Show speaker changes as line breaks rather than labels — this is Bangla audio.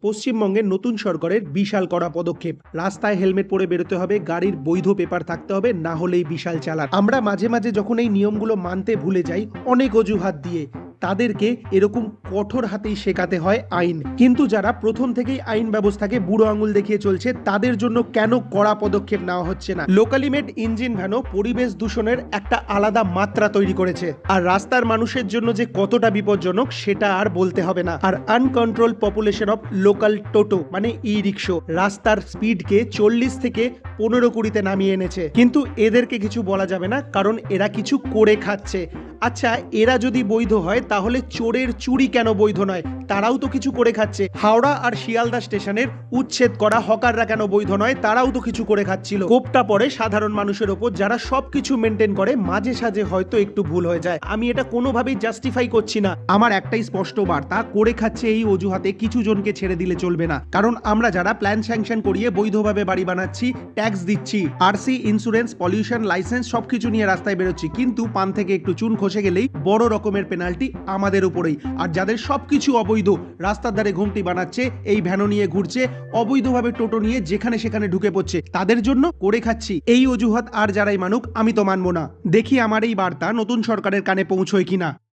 পশ্চিমবঙ্গের নতুন সরকারের বিশাল কড়া পদক্ষেপ। রাস্তায় হেলমেট পরে বেরোতে হবে, গাড়ির বৈধ পেপার থাকতে হবে, না হলেই বিশাল চালান। আমরা মাঝে মাঝে যখন এই নিয়মগুলো মানতে ভুলে যাই অনেক অজুহাত দিয়ে, তাদেরকে এরকম কঠোর হাতেই শেখাতে হয় আইন। কিন্তু যারা প্রথম থেকেই আইন ব্যবস্থাকে বুড়ো আঙুল দেখিয়ে চলছে, তাদের জন্য কেন কড়া পদক্ষেপ নেওয়া হচ্ছে না? লোকালি মেড ইঞ্জিন ভ্যানও পরিবেশ দূষণের একটা আলাদা মাত্রা তৈরি করেছে। আর রাস্তার মানুষের জন্য যে কতটা বিপজ্জনক সেটা আর বলতে হবে না। আর আনকন্ট্রোল পপুলেশন অফ লোকাল টোটো মানে ই রিক্সো রাস্তার স্পিডকে 40 থেকে 15-20-তে নামিয়ে এনেছে। কিন্তু এদেরকে কিছু বলা যাবে না, কারণ এরা কিছু করে খাচ্ছে। আচ্ছা, এরা যদি বৈধ হয় তাহলে চোরের চুরি কেন বৈধ নয়? তারাও তো কিছু করে খাচ্ছে। হাওড়া আর শিয়ালদা স্টেশনের উচ্ছেদ করা হকাররা কেন বৈধ নয়? তারাও তো কিছু করে খাচ্ছিল। কোপটা পড়ে সাধারণ মানুষের ওপর, যারা সবকিছু মেনটেন করে। মাঝে সাঝে হয়তো একটু ভুল হয়ে যায়, আমি এটা কোনোভাবেই জাস্টিফাই করছি না। আমার একটাই স্পষ্ট বার্তা, করে খাচ্ছে এই অজুহাতে কিছু জনকে ছেড়ে দিলে চলবে না। কারণ আমরা যারা প্ল্যান স্যাংশন করিয়ে বৈধভাবে বাড়ি বানাচ্ছি, ট্যাক্স দিচ্ছি, আরসি, ইন্স্যুরেন্স, পলিউশন লাইসেন্স সবকিছু নিয়ে রাস্তায় বেরোচ্ছি, কিন্তু পান থেকে একটু চুন খসে গেলেই বড় রকমের পেনাল্টি আমাদের উপরেই। আর যাদের সবকিছু অবৈধ, রাস্তার ধারে ঘুমটি বানাচ্ছে, এই ভ্যানো নিয়ে ঘুরছে, অবৈধভাবে টোটো নিয়ে যেখানে সেখানে ঢুকে পড়ছে, তাদের জন্য করে খাচ্ছি। এই অজুহাত আর যারাই মানুক, আমি তো মানবো না। দেখি আমার এই বার্তা নতুন সরকারের কানে পৌঁছয় কিনা।